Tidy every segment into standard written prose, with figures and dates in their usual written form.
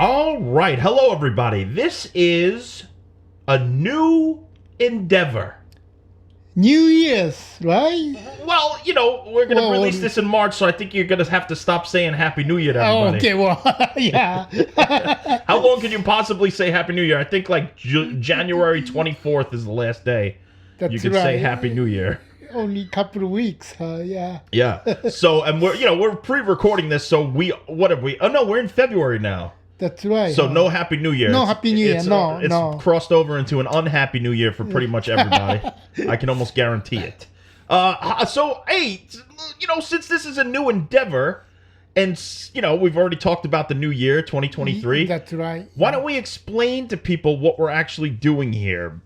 All right. Hello, everybody. This is a new endeavor. New Year's, right? Well, we're going to release this in March, so I think you're going to have to stop saying Happy New Year to everybody. Okay, well, yeah. How long can you possibly say Happy New Year? I think like January 24th is the last day you can say Happy New Year. Only a couple of weeks, yeah. Yeah. So, and we're pre-recording this, so what have we? Oh, no, we're in February now. That's right. So no Happy New Year. No Happy New Year. It's crossed over into an unhappy New Year for pretty much everybody. I can almost guarantee it. So, hey, since this is a new endeavor, and we've already talked about the new year, 2023. That's right. Why don't we explain to people what we're actually doing here?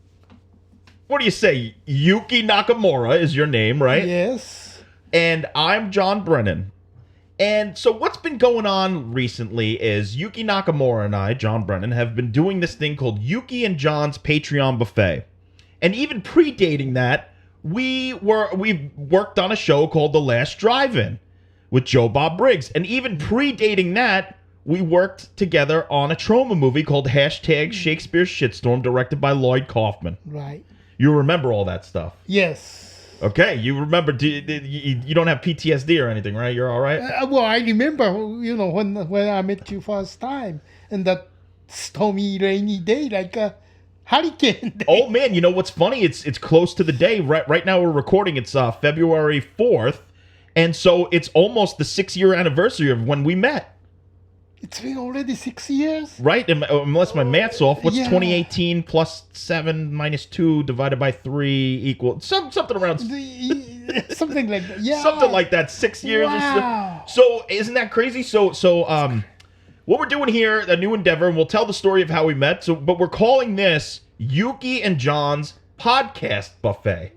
What do you say? Yuki Nakamura is your name, right? Yes. And I'm John Brennan. And so what's been going on recently is Yuki Nakamura and I, John Brennan, have been doing this thing called Yuki and John's Patreon Buffet. And even predating that, we worked on a show called The Last Drive-In with Bob Briggs. And even predating that, we worked together on a Troma movie called #Shakespeare's Shitstorm, directed by Lloyd Kaufman. Right. You remember all that stuff? Yes. Okay, you remember, you don't have PTSD or anything, right? You're all right? Well, I remember, when I met you first time, and that stormy, rainy day, like a hurricane day. Oh, man, you know what's funny? It's close to the day. Right now we're recording. It's February 4th, and so it's almost the 6-year anniversary of when we met. It's been already 6 years? Right? Unless my math's off. What's Yeah. 2018 plus 7 minus 2 divided by 3 equal... Something around... Something like that. Yeah. Something like that. 6 years. Wow. So isn't that crazy? So what we're doing here, a new endeavor, and we'll tell the story of how we met. But we're calling this Yuki and John's Podcast Buffet.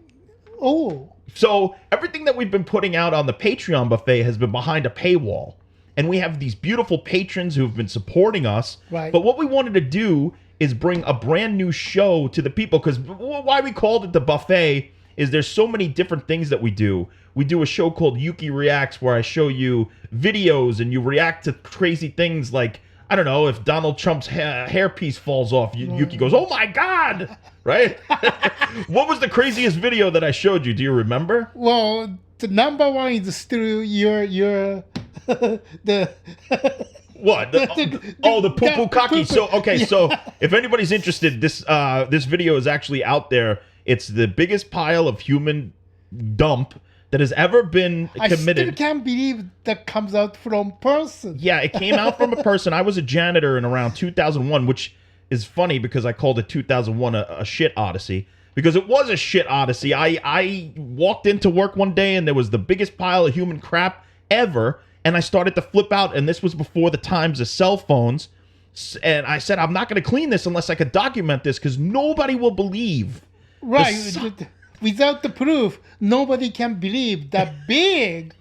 Oh. So everything that we've been putting out on the Patreon Buffet has been behind a paywall. And we have these beautiful patrons who've been supporting us. Right. But what we wanted to do is bring a brand new show to the people. Because why we called it the buffet is there's so many different things that we do. We do a show called Yuki Reacts where I show you videos and you react to crazy things like, I don't know, if Donald Trump's hairpiece falls off, Yuki goes, oh my God, right? What was the craziest video that I showed you? Do you remember? Well, the number one is still your the what? The poo-poo kaki. So so if anybody's interested, this video is actually out there. It's the biggest pile of human dump that has ever been committed. I still can't believe that comes out from person. Yeah, it came out from a person. I was a janitor in around 2001, which is funny because I called it 2001 a shit odyssey. Because it was a shit odyssey. I walked into work one day and there was the biggest pile of human crap ever. And I started to flip out. And this was before the times of cell phones. And I said, I'm not going to clean this unless I could document this because nobody will believe. Right. Without the proof, nobody can believe that big.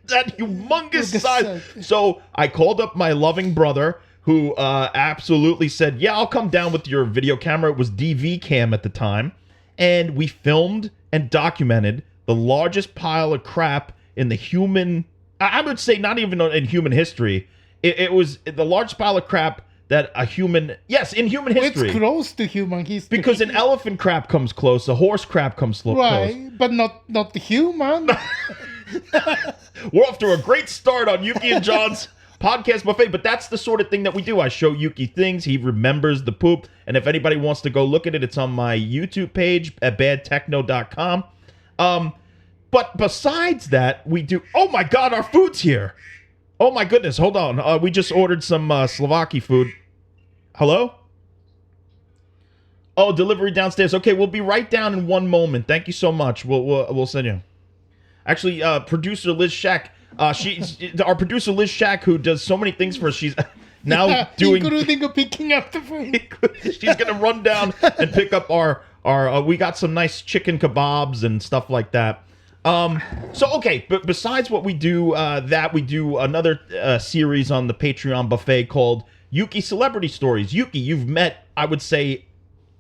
That humongous size. So I called up my loving brother who absolutely said, yeah, I'll come down with your video camera. It was DV cam at the time. And we filmed and documented the largest pile of crap in the human, I would say not even in human history. It was the largest pile of crap that a human, yes, in human history. It's close to human history. Because an elephant crap comes close, a horse crap comes close. Right, but not the human. We're off to a great start on Yuki and John's Podcast Buffet, but that's the sort of thing that we do. I show Yuki things. He remembers the poop. And if anybody wants to go look at it, it's on my YouTube page at badtechno.com. But besides that, we do... Oh, my God, our food's here. Oh, my goodness. Hold on. We just ordered some Slovaki food. Hello? Oh, delivery downstairs. Okay, we'll be right down in one moment. Thank you so much. We'll send you. Actually, producer Liz Shack... our producer Liz Shack, who does so many things for us, she's now doing, including picking up the food. She's gonna run down and pick up our we got some nice chicken kebabs and stuff like that. So okay, but besides what we do, we do another series on the Patreon Buffet called Yuki Celebrity Stories. Yuki, you've met, I would say,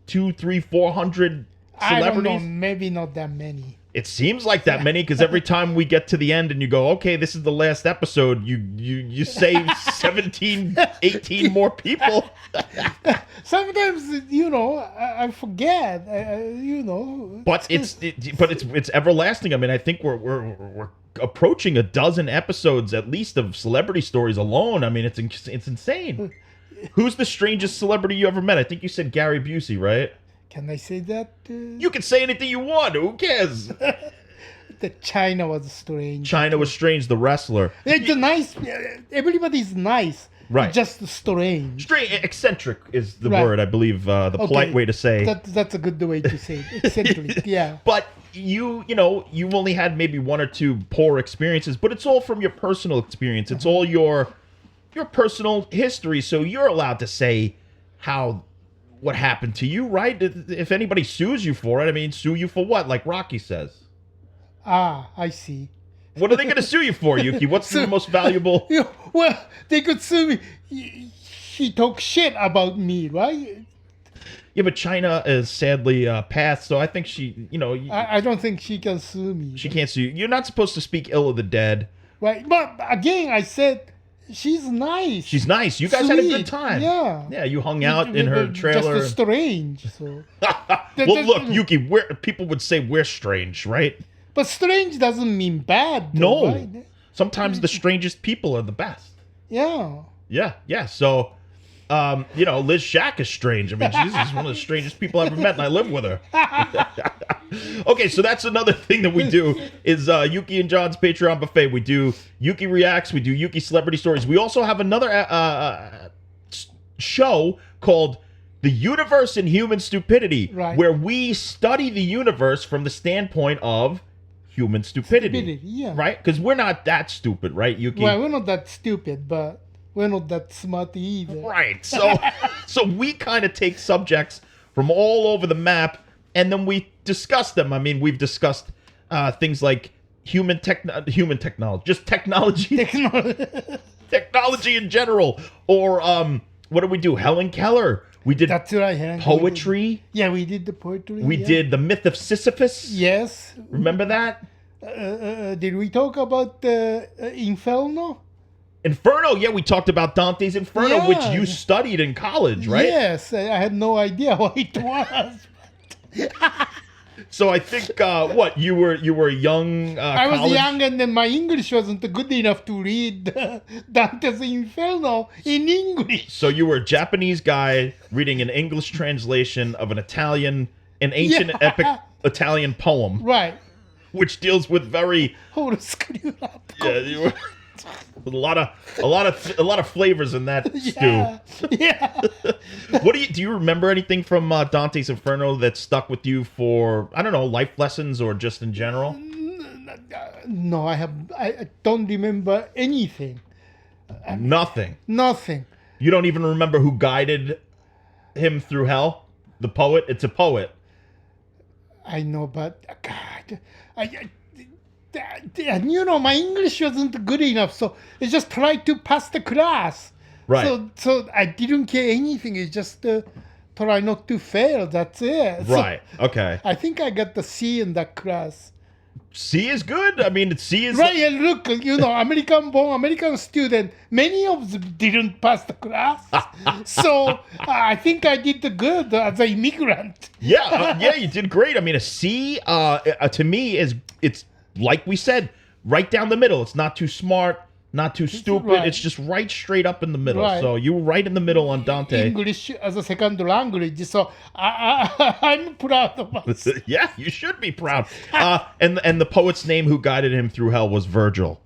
200, 300 celebrities. I don't know, maybe not that many. It seems like that many, because every time we get to the end and you go, okay, this is the last episode, you say 17, 18 more people. Sometimes, I forget, But it's everlasting. I mean, I think we're approaching a dozen episodes at least of celebrity stories alone. I mean, it's insane. Who's the strangest celebrity you ever met? I think you said Gary Busey, right? Can I say that? You can say anything you want. Who cares? The China was strange. China was strange, the wrestler. It's nice. Everybody's nice. Right. Just strange. Eccentric is the Right. word, I believe, the polite way to say. That's a good way to say it. Eccentric, yeah. But you've only had maybe one or two poor experiences, but it's all from your personal experience. It's all your personal history, so you're allowed to say what happened to you, right? If anybody sues you for it, I mean, sue you for what? Like Rocky says. I see. What are they going to sue you for, Yuki? What's the most valuable? Well, they could sue me. He talked shit about me, right? Yeah, but China is sadly passed, so I think she, I don't think she can sue me. she can't sue you. You're not supposed to speak ill of the dead. Right, but again, I said she's nice. She's nice. You guys had a good time. Yeah. Yeah, you hung out in her trailer. Just strange. So. Well, look, Yuki, people would say we're strange, right? But strange doesn't mean bad. No. Right? Sometimes the strangest people are the best. Yeah. Yeah. So, Liz Shack is strange. I mean, she's one of the strangest people I ever met, and I live with her. Okay, so that's another thing that we do is Yuki and John's Patreon buffet. We do Yuki Reacts. We do Yuki Celebrity Stories. We also have another show called The Universe and Human Stupidity, right, where we study the universe from the standpoint of human stupidity. Yeah. Right? Because we're not that stupid, right, Yuki? Well, we're not that stupid, but we're not that smart either. Right. So we kind of take subjects from all over the map, and then we discuss them. I mean, we've discussed things like human technology, just technology, technology in general, or what did we do? Helen Keller. We did That's right. poetry. We did the poetry. We did the myth of Sisyphus. Yes. Remember that? Did we talk about Inferno? Inferno, yeah, we talked about Dante's Inferno, Yeah. which you studied in college, right? Yes, I had no idea what it was. So I think you were young. I was college? young, and then my English wasn't good enough to read Dante's Inferno in English. So you were a Japanese guy reading an English translation of an ancient epic Italian poem, Right. which deals with very Hold screw up. you were, with a lot of flavors in that Yeah. Yeah. stew. Do you remember anything from Dante's Inferno that stuck with you for, I don't know, life lessons or just in general? No, I don't remember anything. Nothing. Nothing. You don't even remember who guided him through hell? The poet? It's a poet. I know, but God, and my English wasn't good enough, so I just tried to pass the class. Right. So I didn't care anything. It's just try not to fail. That's it. Right. So Okay. I think I got the C in that class. C is good. I mean, C is Right, and look, American-born, American student, many of them didn't pass the class. So I think I did good as an immigrant. Yeah, you did great. I mean, a C to me it's like we said, right down the middle. It's not too smart, not too stupid. Right. It's just right straight up in the middle. Right. So you were right in the middle on Dante. English as a second language. So I'm proud of myself. Yeah, you should be proud. And the poet's name who guided him through hell was Virgil.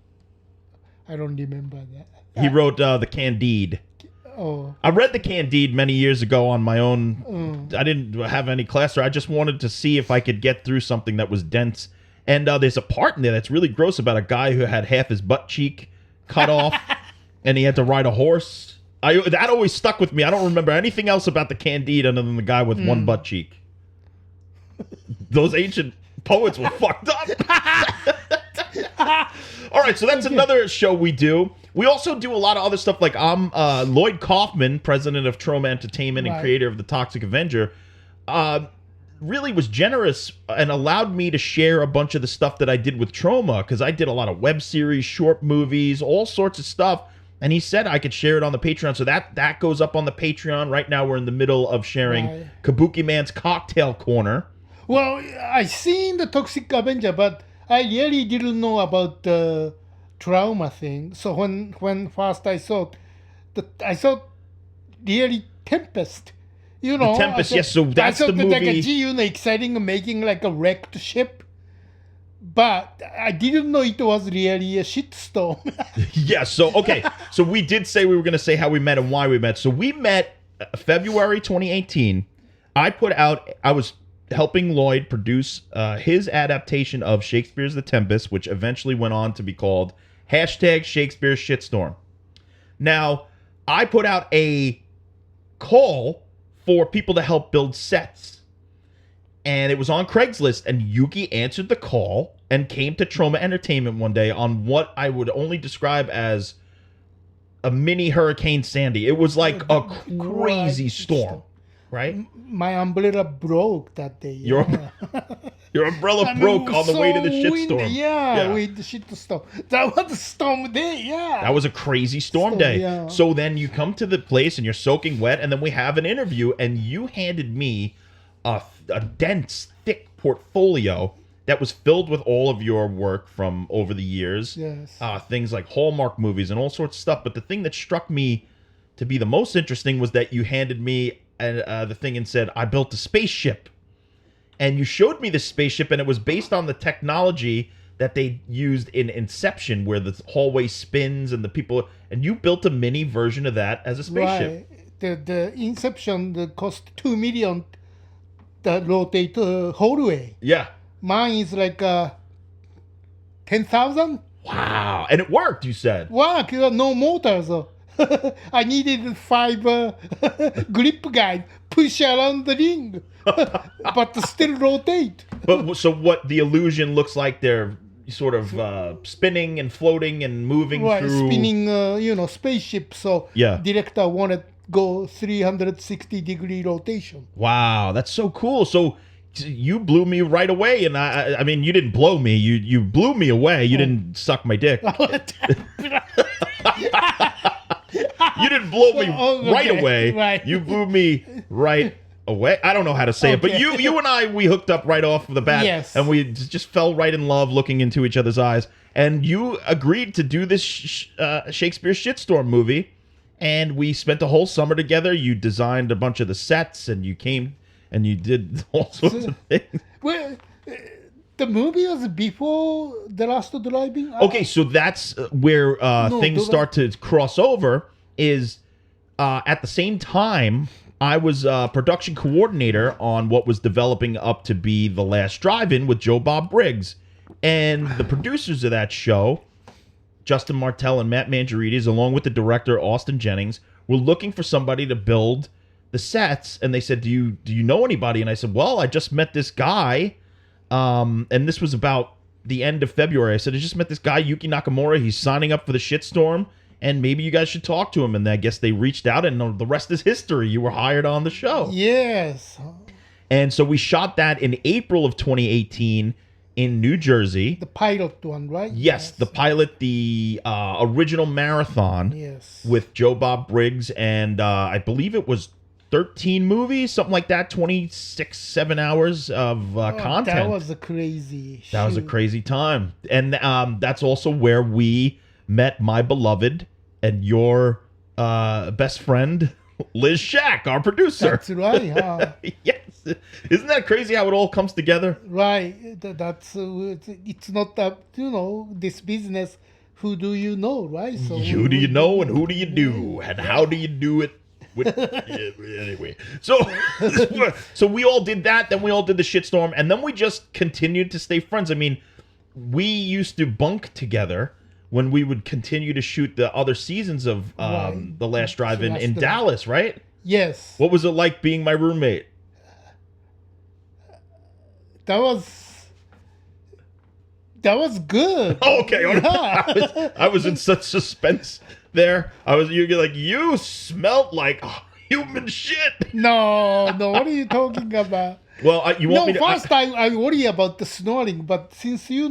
I don't remember that. He wrote the Candide. Oh, I read the Candide many years ago on my own. I didn't have any class, or I just wanted to see if I could get through something that was dense. And there's a part in there that's really gross about a guy who had half his butt cheek cut off, and he had to ride a horse. That always stuck with me. I don't remember anything else about the Candide other than the guy with one butt cheek. Those ancient poets were fucked up. All right, so that's another show we do. We also do a lot of other stuff, like I'm Lloyd Kaufman, president of Troma Entertainment and Right. creator of The Toxic Avenger. really was generous and allowed me to share a bunch of the stuff that I did with Troma, because I did a lot of web series, short movies, all sorts of stuff. And he said I could share it on the Patreon. So that goes up on the Patreon. Right now we're in the middle of sharing Kabuki Man's Cocktail Corner. Well, I seen the Toxic Avenger, but I really didn't know about the trauma thing. So when first I saw really Tempest. You know, the Tempest, yes. So that's the movie. Like a exciting, making like a wrecked ship. But I didn't know it was really a shitstorm. Yeah, so, okay. So we did say we were going to say how we met and why we met. So we met February 2018. I was helping Lloyd produce his adaptation of Shakespeare's The Tempest, which eventually went on to be called #Shakespeare's Shitstorm. Now, I put out a call for people to help build sets. And it was on Craigslist, and Yuki answered the call and came to Troma Entertainment one day on what I would only describe as a mini Hurricane Sandy. It was like a crazy storm, right? My umbrella broke that day. Your umbrella broke on the way to the shitstorm. Yeah, with the shitstorm. That was a storm day, yeah. That was a crazy storm day. Yeah. So then you come to the place, and you're soaking wet, and then we have an interview, and you handed me a dense, thick portfolio that was filled with all of your work from over the years. Yes. Things like Hallmark movies and all sorts of stuff. But the thing that struck me to be the most interesting was that you handed me the thing and said, I built a spaceship. And you showed me this spaceship, and it was based on the technology that they used in Inception, where the hallway spins and the people... And you built a mini version of that as a spaceship. Right. The Inception cost $2 million. The rotate hallway. Yeah. Mine is like 10,000. Wow. And it worked, you said. Wow, no motors. I needed 5 grip guides push around the ring, but still rotate. But so what the illusion looks like, they're sort of spinning and floating and moving through. Spinning, spaceship. So director wanted go 360-degree rotation. Wow, that's so cool. So you blew me right away, and I mean, you didn't blow me. You blew me away. You didn't suck my dick. You didn't blow me right away. Right. You blew me right away. I don't know how to say it, but you and I, we hooked up right off the bat. Yes. And we just fell right in love looking into each other's eyes. And you agreed to do this Shakespeare Shitstorm movie. And we spent the whole summer together. You designed a bunch of the sets, and you came and you did all sorts of things. Well, the movie was before The Last Driving. Okay, so that's where things start to cross over. Is at the same time, I was production coordinator on what was developing up to be The Last Drive-In with Bob Briggs. And the producers of that show, Justin Martell and Matt Mangiarides, along with the director, Austin Jennings, were looking for somebody to build the sets. And they said, do you know anybody? And I said, well, I just met this guy. And this was about the end of February. I said, I just met this guy, Yuki Nakamura. He's signing up for the shitstorm. And maybe you guys should talk to him. And I guess they reached out, and the rest is history. You were hired on the show. Yes. And so we shot that in April of 2018 in New Jersey. The pilot one, right? Yes, the pilot, the original marathon. Yes. With Bob Briggs, and I believe it was 13 movies, something like that, 7 hours of content. That was a crazy That was a crazy time. And that's also where we met my beloved and your best friend, Liz Shack, our producer. That's right, huh? Yes. Isn't that crazy how it all comes together? Right. That's it's not that, this business, who do you know, right? So who do you know and who do you do? And how do you do it? Anyway, so we all did that. Then we all did the shitstorm, and then we just continued to stay friends. I mean, we used to bunk together when we would continue to shoot the other seasons of The Last Drive-In in Dallas, right? Yes. What was it like being my roommate? That was good. Oh, okay. Yeah. I was in such suspense there. You're like, you smelled like human shit. No. What are you talking about? Well, you want No, me to... first I worry about the snoring, but since you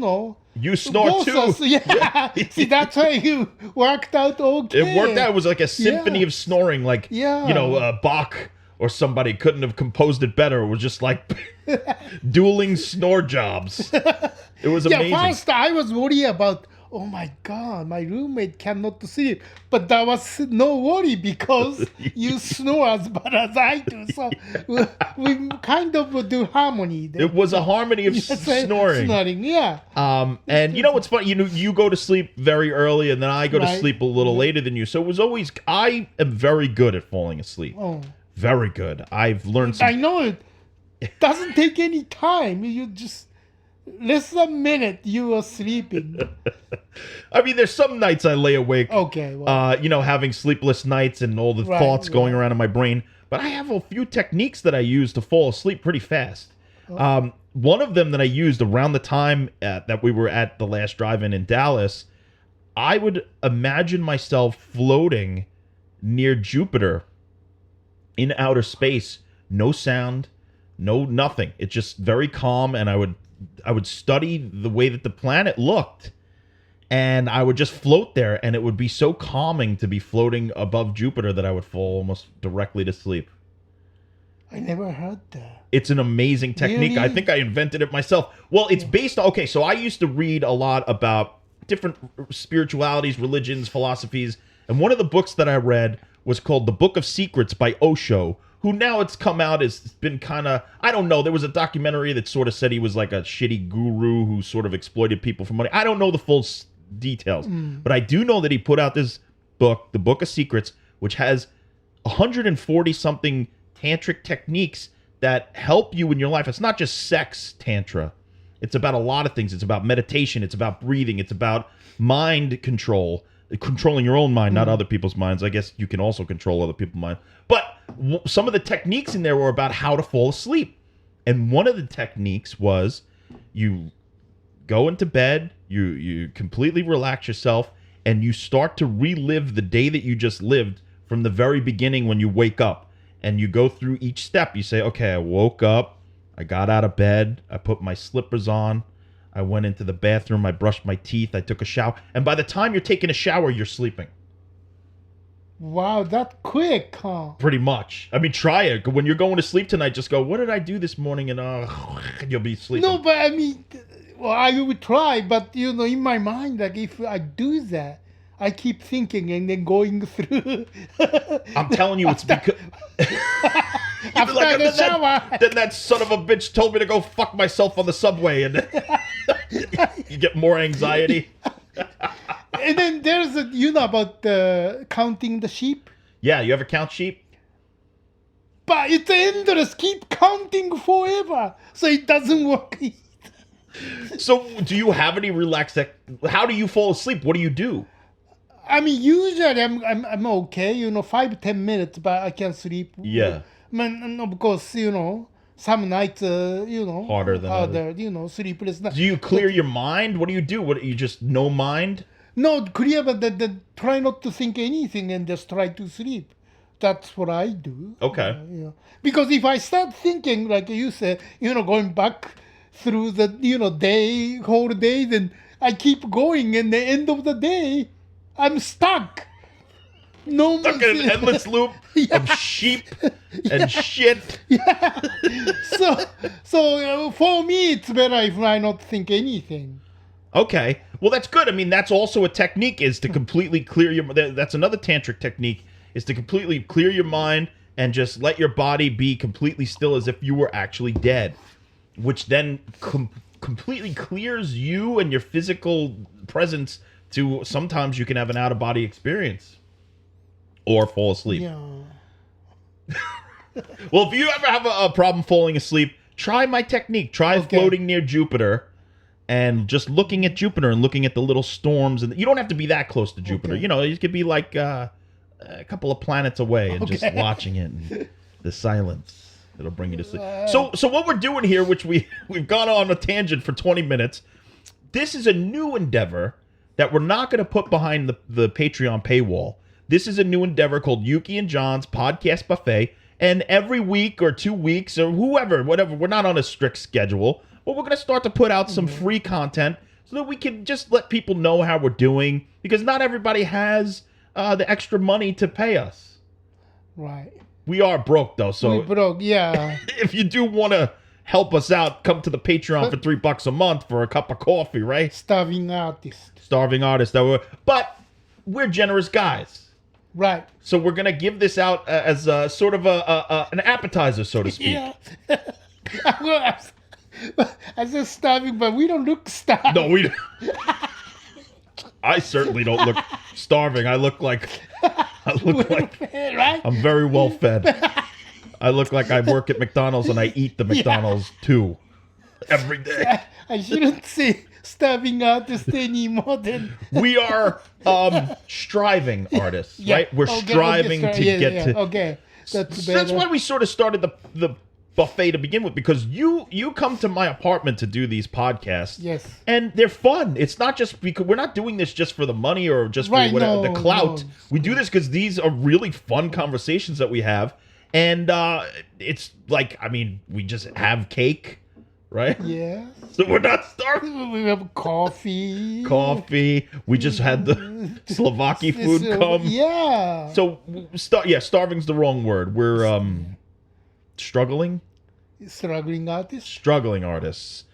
snore both too. us, yeah. See, that's why you worked out okay. It worked out. It was like a symphony of snoring. Like, Bach or somebody couldn't have composed it better. It was just like dueling snore jobs. It was amazing. Yeah, first I was worried about, oh my God, my roommate cannot sleep. But that was no worry because you snore as bad as I do. So we kind of do harmony there. It was a harmony of snoring. Snoring, yeah. And you know what's funny? You go to sleep very early, and then I go to sleep a little later than you. So it was always, I am very good at falling asleep. Oh. Very good. I've learned I know it doesn't take any time. You just... less than a minute, you are sleeping. I mean, there's some nights I lay awake. Okay. Well, having sleepless nights and all the thoughts going around in my brain. But I have a few techniques that I use to fall asleep pretty fast. One of them that I used around the time that we were at the last drive-in in Dallas, I would imagine myself floating near Jupiter in outer space. No sound, no nothing. It's just very calm, and I would study the way that the planet looked, and I would just float there, and it would be so calming to be floating above Jupiter that I would fall almost directly to sleep. I never heard that. It's an amazing technique. Really? I think I invented it myself. Well, it's based on... Okay, so I used to read a lot about different spiritualities, religions, philosophies, and one of the books that I read was called The Book of Secrets by Osho, who now it's come out has been kind of... I don't know. There was a documentary that sort of said he was like a shitty guru who sort of exploited people for money. I don't know the full details, but I do know that he put out this book, The Book of Secrets, which has 140-something tantric techniques that help you in your life. It's not just sex tantra. It's about a lot of things. It's about meditation. It's about breathing. It's about mind control, controlling your own mind, not other people's minds. I guess you can also control other people's minds. But some of the techniques in there were about how to fall asleep. And one of the techniques was you go into bed, you completely relax yourself, and you start to relive the day that you just lived from the very beginning when you wake up. And you go through each step. You say, okay, I woke up, I got out of bed, I put my slippers on, I went into the bathroom, I brushed my teeth, I took a shower. And by the time you're taking a shower, you're sleeping. Wow, that quick, huh? Pretty much. I mean, try it. When you're going to sleep tonight, just go, what did I do this morning? And you'll be sleeping. No, but I mean, well, I would try, but, in my mind, like, if I do that, I keep thinking and then going through. I'm telling you, it's because... After the shower. Then that son of a bitch told me to go fuck myself on the subway, and you get more anxiety. And then there's about counting the sheep. Yeah, you ever count sheep? But it's endless. Keep counting forever, so it doesn't work. So, do you have any how do you fall asleep? What do you do? I mean, usually I'm okay, 5-10 minutes, but I can sleep. Yeah. And of course, some nights, harder than others. Sleepless nights. Do you clear your mind? What do? You just no mind? No, clear, but then try not to think anything and just try to sleep. That's what I do. Okay. Because if I start thinking, like you said, going back through the, whole day, then I keep going, and the end of the day, I'm stuck. No stuck in an endless loop of sheep and shit. Yeah. So for me, it's better if I not think anything. Okay. Well, that's good. I mean, that's also a technique, is to completely clear your... That's another tantric technique, is to completely clear your mind and just let your body be completely still as if you were actually dead, which then completely clears you and your physical presence to... Sometimes you can have an out-of-body experience. Or fall asleep. Yeah. Well, if you ever have a problem falling asleep, try my technique. Try floating near Jupiter and just looking at Jupiter and looking at the little storms. And you don't have to be that close to Jupiter. Okay. You could be like a couple of planets away and just watching it. And the silence. It'll bring you to sleep. So what we're doing here, which we've gone on a tangent for 20 minutes, this is a new endeavor that we're not going to put behind the Patreon paywall. This is a new endeavor called Yuki and John's Podcast Buffet, And every week or 2 weeks or whatever, we're not on a strict schedule, but we're going to start to put out some free content so that we can just let people know how we're doing, because not everybody has the extra money to pay us. Right. We are broke, though, so We broke, yeah. if you do want to help us out, come to the Patreon for $3 a month for a cup of coffee, right? Starving artist. Starving artists. But we're generous guys. Right. So we're going to give this out as a, sort of an appetizer, so to speak. Yeah. I said starving, but we don't look starving. No, we don't. I certainly don't look starving. I look like right? I'm very well fed. I look like I work at McDonald's and I eat the McDonald's too every day. I shouldn't say starving artist anymore. Then We are striving artists, Yeah. right? We're Okay, striving to get to. Okay, that's So better. that's why we sort of started the buffet to begin with, because you come to my apartment to do these podcasts. Yes. And they're fun. It's not just because we're not doing this just for the money or just for Right, whatever, the no, clout. no. We do this because these are really fun conversations that we have. And it's like, I mean, we just have cake, right? Yeah. So we're not starving. We have coffee. Coffee. We just had the Slovaki food come. Yeah. So, starving's the wrong word. We're struggling Struggling artist.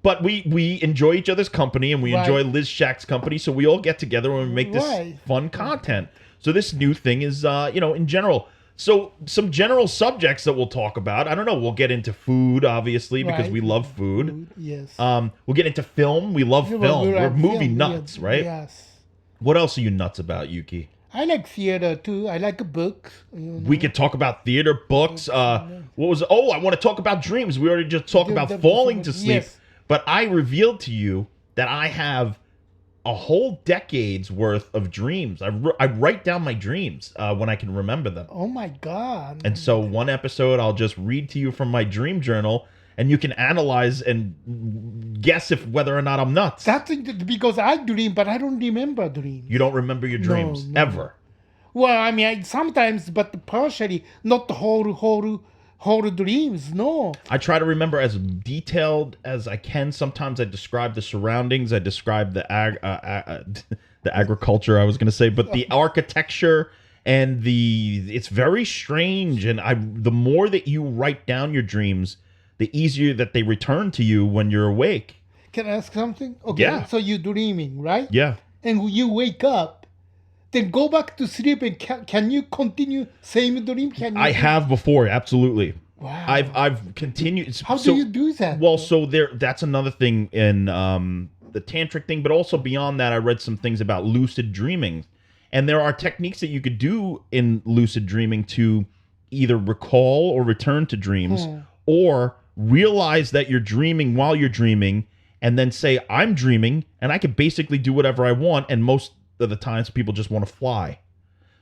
But we enjoy each other's company, and we Right. enjoy Liz Shack's company, so we all get together and we make this Right. fun content. So this new thing is, in general. So some general subjects that we'll talk about. I don't know. We'll get into food, obviously, because Right. we love food. Yes. We'll get into film. We love film. We're movie film, nuts, yeah, right? Yes. What else are you nuts about, Yuki? I like theater too. I like books. We could talk about theater, books. What was? Oh, I want to talk about dreams. We already just talked about falling to sleep. Yes. But I revealed to you that I have a whole decade's worth of dreams. I write down my dreams when I can remember them. Oh my God. And so one episode, I'll just read to you from my dream journal, and you can analyze and guess whether or not I'm nuts. That's because I dream, but I don't remember dreams. You don't remember your dreams no. ever. Well, I mean, sometimes, but partially, not the whole dreams. No. I try to remember as detailed as I can. Sometimes I describe the surroundings. I describe the the agriculture, I was going to say, but the architecture and it's very strange. And the more that you write down your dreams, the easier that they return to you when you're awake. Can I ask something? Okay. Yeah. So you're dreaming, right? Yeah. And you wake up, then go back to sleep, and can you continue same dream? Can you? I have before, absolutely. Wow. I've continued. How do you do that? Well, so that's another thing in the tantric thing, but also beyond that, I read some things about lucid dreaming, and there are techniques that you could do in lucid dreaming to either recall or return to dreams, or realize that you're dreaming while you're dreaming, and then say, I'm dreaming, and I can basically do whatever I want. And most of the times, people just want to fly.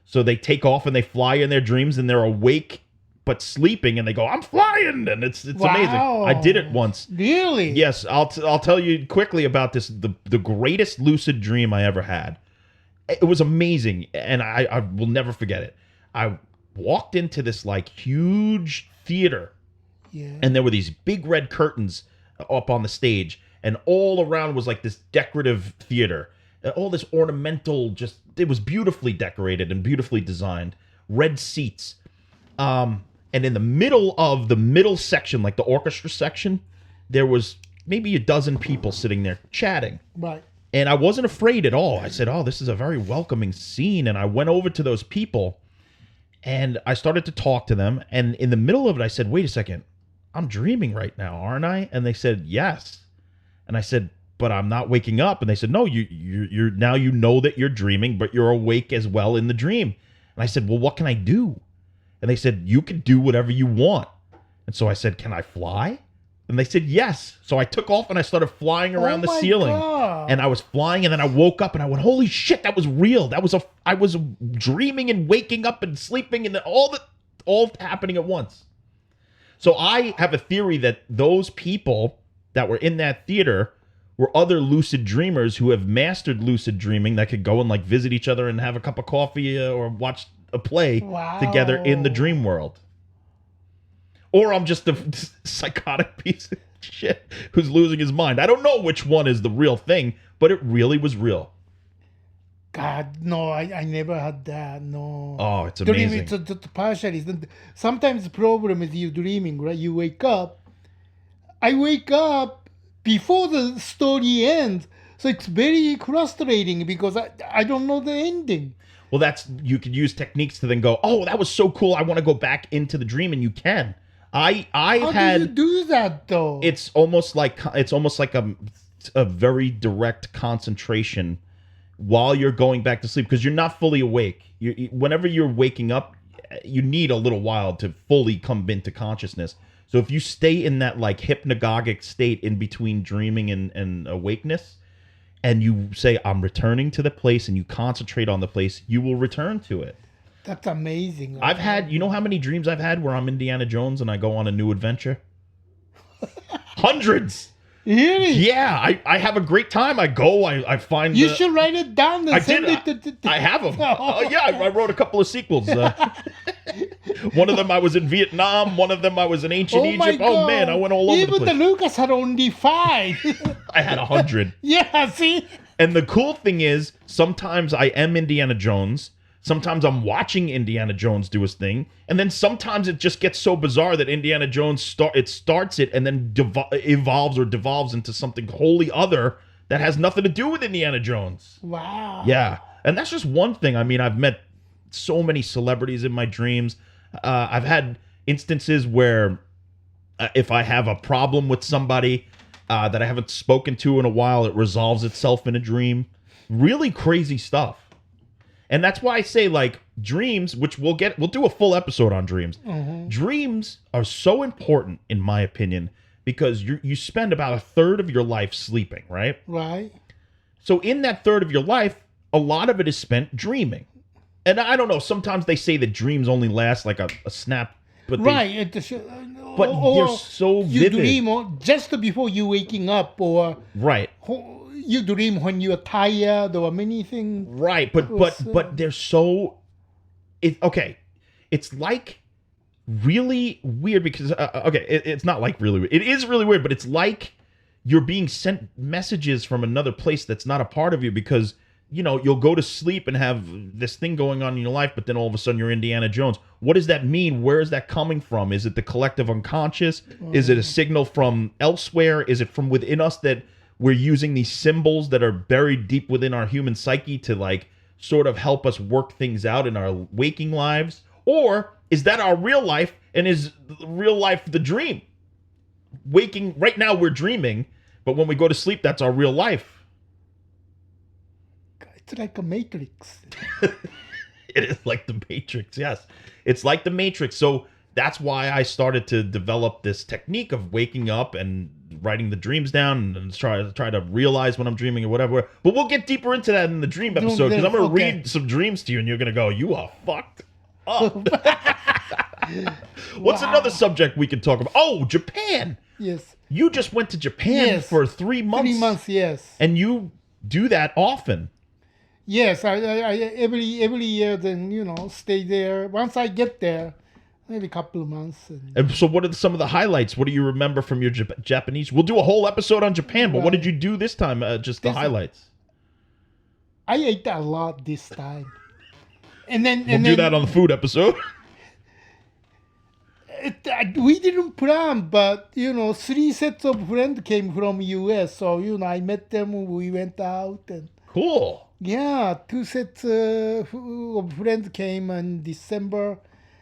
So they take off and they fly in their dreams, and they're awake but sleeping, and they go, I'm flying, and it's Wow. amazing. I did it once. Really? Yes, I'll tell you quickly about this. The greatest lucid dream I ever had. It was amazing, and I will never forget it. I walked into this like huge theater, Yeah. and there were these big red curtains up on the stage, and all around was like this decorative theater. All this ornamental, it was beautifully decorated and beautifully designed. Red seats. And in the middle of the middle section, like the orchestra section, there was maybe a dozen people sitting there chatting. Right. And I wasn't afraid at all. I said, oh, this is a very welcoming scene. And I went over to those people, and I started to talk to them. And in the middle of it, I said, wait a second. I'm dreaming right now, aren't I? And they said, yes. And I said, but I'm not waking up. And they said, no, you're now you know that you're dreaming, but you're awake as well in the dream. And I said, well, what can I do? And they said, you can do whatever you want. And so I said, can I fly? And they said, yes. So I took off and I started flying around the ceiling. God. And I was flying, and then I woke up and I went, holy shit, that was real. I was dreaming and waking up and sleeping, and all happening at once. So I have a theory that those people that were in that theater were other lucid dreamers who have mastered lucid dreaming that could go and like visit each other and have a cup of coffee or watch a play Wow. together in the dream world. or I'm just a psychotic piece of shit who's losing his mind. I don't know which one is the real thing, but it really was real. God, no, I never had that. No. Oh, it's amazing. Dreaming, it's partially. Sometimes the problem is you dreaming, right? You wake up. I wake up before the story ends, so it's very frustrating because I don't know the ending. Well, you could use techniques to then go, oh, that was so cool. I want to go back into the dream, and you can. How do you do that though? It's almost like a very direct concentration while you're going back to sleep because you're not fully awake. Whenever you're waking up, you need a little while to fully come into consciousness. So if you stay in that like hypnagogic state in between dreaming and awakeness, and you say, I'm returning to the place, and you concentrate on the place, you will return to it. That's amazing. I've had, you know how many dreams I've had where I'm Indiana Jones and I go on a new adventure? Hundreds. Really? Yeah, I have a great time. I go, I find. You should write it down. And send it. I have them. Yeah, I wrote a couple of sequels. One of them I was in Vietnam. One of them I was in ancient Egypt. God. Oh man, I went all over the place. Even the Lucas had only 5. I had 100. Yeah, see. And the cool thing is, sometimes I am Indiana Jones. Sometimes I'm watching Indiana Jones do his thing, and then sometimes it just gets so bizarre that Indiana Jones starts it and then evolves or devolves into something wholly other that has nothing to do with Indiana Jones. Wow. Yeah, and that's just one thing. I mean, I've met so many celebrities in my dreams. I've had instances where if I have a problem with somebody that I haven't spoken to in a while, it resolves itself in a dream. Really crazy stuff. And that's why I say, like, dreams, which we'll do a full episode on dreams. Mm-hmm. Dreams are so important, in my opinion, because you spend about a third of your life sleeping, right? Right. So in that third of your life, a lot of it is spent dreaming. And I don't know, sometimes they say that dreams only last like a snap. But right. But they're so vivid. You dream just before you waking up, or... Right. You dream when you're tired or many things. Right, but they're so... Okay, it's like really weird because... it's not like really weird. It is really weird, but it's like you're being sent messages from another place that's not a part of you because, you know, you'll go to sleep and have this thing going on in your life, but then all of a sudden you're Indiana Jones. What does that mean? Where is that coming from? Is it the collective unconscious? Is it a signal from elsewhere? Is it from within us that... we're using these symbols that are buried deep within our human psyche to like sort of help us work things out in our waking lives? Or is that our real life and is real life the dream? Waking, right now we're dreaming, but when we go to sleep, that's our real life. It's like a Matrix. It is like the Matrix, yes. It's like the Matrix. So that's why I started to develop this technique of waking up and writing the dreams down and try to realize when I'm dreaming or whatever. But we'll get deeper into that in the dream episode because I'm going to read some dreams to you and you're going to go, you are fucked up. What's another subject we could talk about? Oh, Japan. Yes. You just went to Japan for 3 months. 3 months, yes. And you do that often. Yes, I every year then, stay there. Once I get there, maybe a couple of months. And so what are some of the highlights? What do you remember from your Japanese? We'll do a whole episode on Japan, but what did you do this time? Just the highlights. I ate a lot this time. We'll do that on the food episode. We didn't plan, but, 3 sets of friends came from U.S. So, I met them, we went out. And cool. Yeah, 2 sets of friends came in December.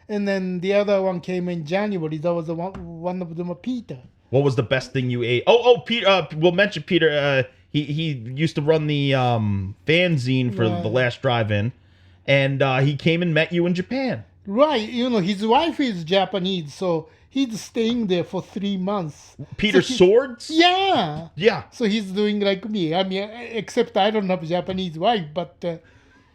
And then the other one came in January. That was one of them, Peter. What was the best thing you ate? Oh, Peter. We'll mention Peter. He used to run the fanzine for the last drive-in, and he came and met you in Japan. Right. His wife is Japanese, so he's staying there for 3 months. Peter Swords? Yeah. Yeah. So he's doing like me. I mean, except I don't have a Japanese wife, but...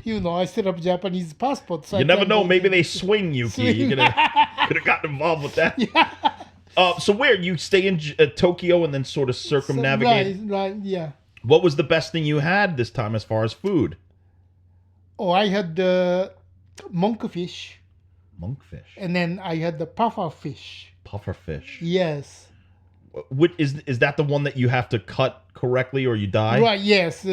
I set up Japanese passport. So you never know. Maybe they swing, Yuki. You could have gotten involved with that. Yeah. So where? You stay in Tokyo and then sort of circumnavigate? Right, yeah. What was the best thing you had this time as far as food? Oh, I had the monkfish. Monkfish. And then I had the puffer fish. Pufferfish. Yes. What is that the one that you have to cut correctly or you die? Right. Yes.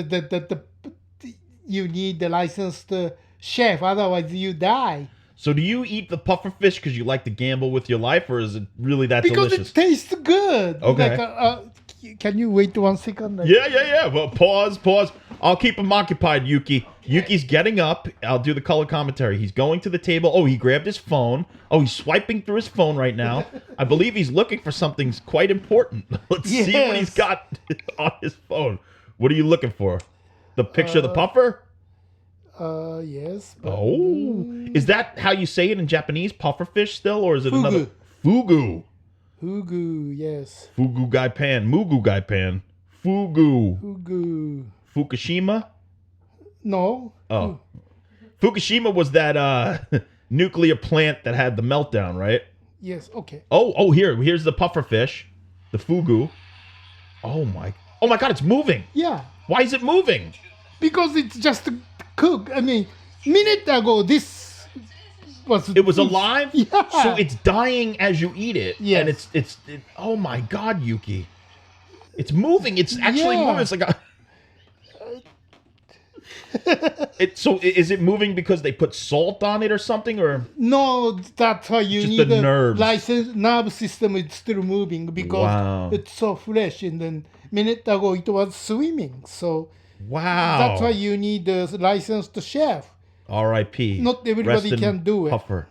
You need the licensed chef, otherwise you die. So do you eat the pufferfish because you like to gamble with your life, or is it really that Because delicious? it tastes good. Okay. Can you wait 1 second? Yeah. Well, pause. I'll keep him occupied, Yuki. Yuki's getting up. I'll do the color commentary. He's going to the table. Oh, he grabbed his phone. Oh, he's swiping through his phone right now. I believe he's looking for something quite important. Let's see what he's got on his phone. What are you looking for? The picture of the puffer? Yes. Is that how you say it in Japanese? Pufferfish still, or is it another? Fugu. Fugu, yes. Fugu gai pan. Mugu gai pan. Fugu. Fukushima? No. Oh. Fukushima was that nuclear plant that had the meltdown, right? Yes, okay. Oh, here's the pufferfish. The fugu. Oh my God, it's moving. Yeah. Why is it moving? Because it's just cook. I mean, minute ago, this was... It was alive? Yeah. So it's dying as you eat it. Yes. And oh my God, Yuki. It's moving. It's actually moving. It's like a... So is it moving because they put salt on it or something, or no? That's why you just need the nerves. nerve system is still moving because it's so fresh. And then minute ago it was swimming, so that's why you need a licensed chef. R.I.P. Not everybody can do it. Puffer.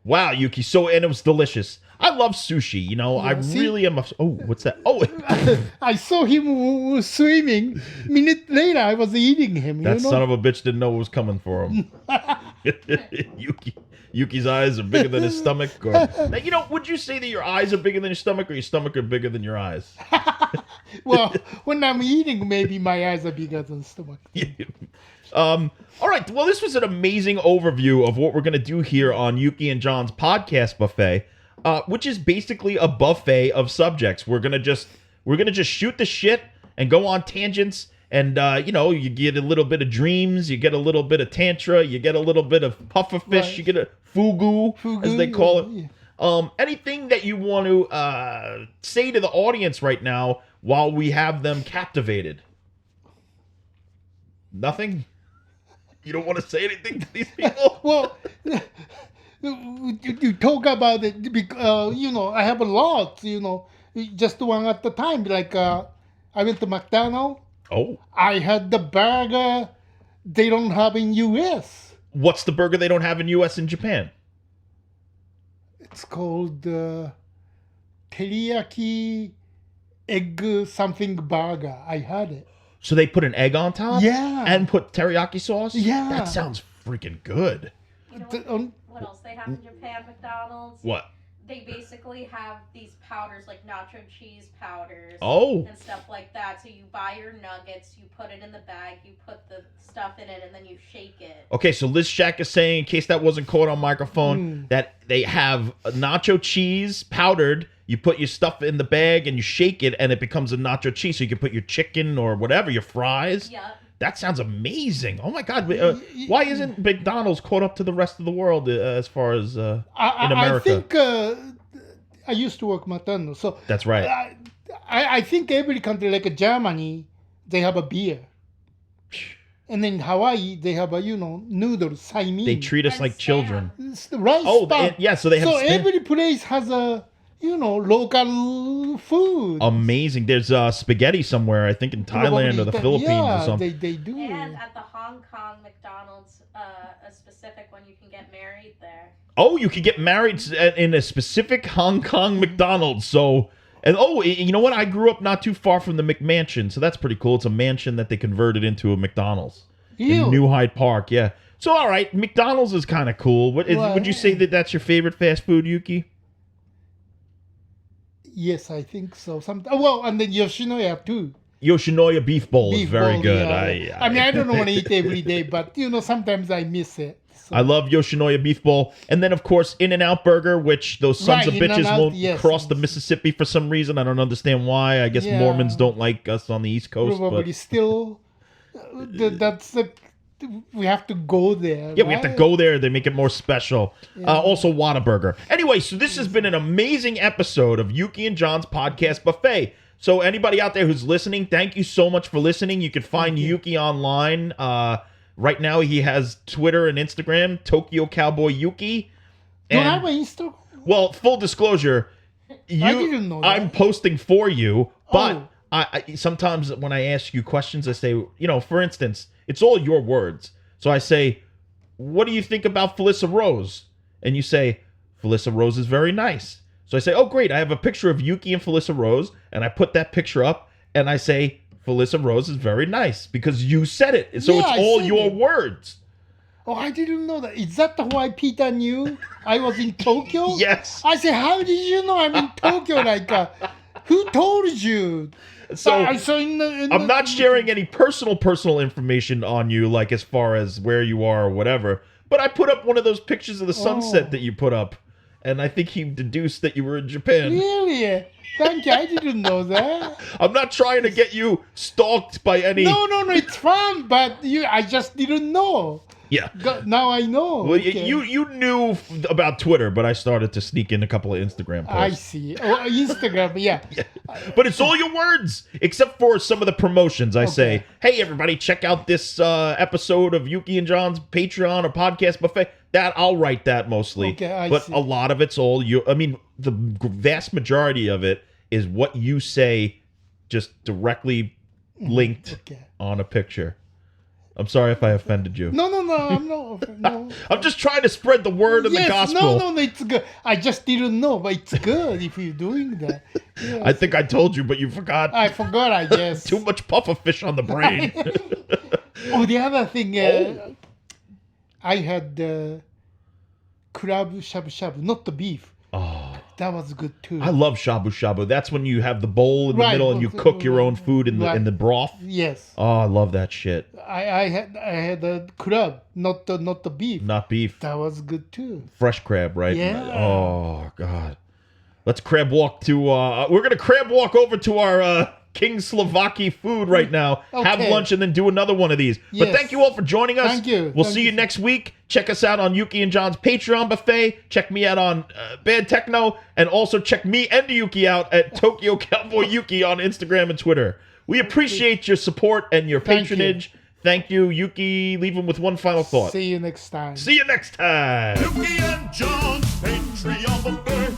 Wow, Yuki. So and it was delicious. I love sushi. You know, I really am. What's that? Oh, I saw him swimming. Minute later, I was eating him. That son of a bitch didn't know what was coming for him. Yuki's eyes are bigger than his stomach. Or, now, you know, would you say that your eyes are bigger than your stomach, or your stomach are bigger than your eyes? Well, when I'm eating, maybe my eyes are bigger than stomach. All right. Well, this was an amazing overview of what we're going to do here on Yuki and John's podcast buffet. Which is basically a buffet of subjects. We're gonna just shoot the shit and go on tangents, and you get a little bit of dreams, you get a little bit of tantra, you get a little bit of pufferfish, you get a fugu as they call it. Yeah. Anything that you want to say to the audience right now while we have them captivated? Nothing. You don't want to say anything to these people? Well. You talk about it because I have a lot, just one at the time. Like I went to McDonald's. Oh. I had the burger they don't have in U.S. What's the burger they don't have in U.S. and Japan? It's called teriyaki egg something burger. I had it. So they put an egg on top? Yeah. And put teriyaki sauce? Yeah. That sounds freaking good. You know what else they have in Japan, McDonald's? What? They basically have these powders, like nacho cheese powders. Oh. And stuff like that. So you buy your nuggets, you put it in the bag, you put the stuff in it, and then you shake it. Okay, so Liz Shack is saying, in case that wasn't caught on microphone, that they have nacho cheese powdered. You put your stuff in the bag and you shake it, and it becomes a nacho cheese. So you can put your chicken or whatever, your fries. Yep. That sounds amazing. Oh, my God. Why isn't McDonald's caught up to the rest of the world as far as in America? I think I used to work McDonald's. So that's right. I think every country, like Germany, they have a beer. And then Hawaii, they have a, noodles, saimi. They treat us like children. Rice spam. So they have... So every place has a... local food. Amazing. There's spaghetti somewhere, I think in Thailand or the Philippines or something. They do. And at the Hong Kong McDonald's, a specific one, you can get married there. Oh, you can get married in a specific Hong Kong McDonald's. So, you know what? I grew up not too far from the McMansion, so that's pretty cool. It's a mansion that they converted into a McDonald's in New Hyde Park. Yeah. So, all right, McDonald's is kind of cool. Would you say that that's your favorite fast food, Yuki? Yes, I think so. And then Yoshinoya too. Yoshinoya beef bowl is very good. Yeah. I mean, I don't want to eat every day, but sometimes I miss it. So. I love Yoshinoya beef bowl, and then of course In-N-Out Burger, which those sons of bitches won't cross the Mississippi for some reason. I don't understand why. I guess Mormons don't like us on the East Coast. Probably still. That's we have to go there. Yeah, we have to right? go there. They make it more special. Also, Whataburger. Anyway, so this has been an amazing episode of Yuki and John's Podcast Buffet. So anybody out there who's listening, thank you so much for listening. You can find Yuki online. Right now, he has Twitter and Instagram, Tokyo Cowboy Yuki. Do you And, have an Instagram? well, full disclosure, I didn't know that. I'm posting for you, but Oh. I sometimes when I ask you questions, I say, for instance, it's all your words. So I say, what do you think about Felissa Rose? And you say, Felissa Rose is very nice. So I say, oh, great. I have a picture of Yuki and Felissa Rose, and I put that picture up, and I say, Felissa Rose is very nice because you said it. So Yeah, it's I all said your it. words. Oh, I didn't know that. Is that why Peter knew I was in Tokyo? Yes. I said, how did you know I'm in Tokyo? Who told you? So I'm not sharing any personal information on you, like as far as where you are or whatever. But I put up one of those pictures of the sunset that you put up, and I think he deduced that you were in Japan. Really? Thank you. I didn't know that. I'm not trying to get you stalked by any. No, it's fun, but I just didn't know. Yeah. Now I know. Well, Okay. you knew about Twitter, but I started to sneak in a couple of Instagram I posts. see. Oh, Instagram, yeah. But it's all your words, except for some of the promotions. I say, hey, everybody, check out this episode of Yuki and John's Patreon or Podcast Buffet. That I'll write that mostly. Okay, I but see. a lot of it's all you. I mean, the vast majority of it is what you say, just directly linked Okay. on a picture. I'm sorry if I offended you. No, I'm not. No. I'm just trying to spread the word of the gospel. No, it's good. I just didn't know, but it's good if you're doing that. Yes. I think I told you, but you forgot. I forgot, I guess. Too much pufferfish on the brain. Oh, the other thing, I had crab shabu shabu, not the beef. Oh, That was good too. I love shabu shabu. That's when you have the bowl in the Right, middle and you cook your own food in right. the broth. Yes, Oh, I love that shit. I had a crab, not the beef. Not beef, That was good too. fresh crab, right? Yeah. Oh God. Let's crab walk to. We're gonna crab walk over to our King Slovaki food right now. Have Okay. lunch and then do another one of these. But Yes. thank you all for joining us. Thank you. We'll Thank see you you. next week. Check us out on Yuki and John's Patreon buffet. Check me out on Bad Techno, and also check me and Yuki out at Tokyo Cowboy Yuki on Instagram and Twitter. We appreciate your support and your Thank patronage. Thank you, Yuki. Leave him with one final thought. See you next time. See you next time. Yuki and John's Patreon buffet.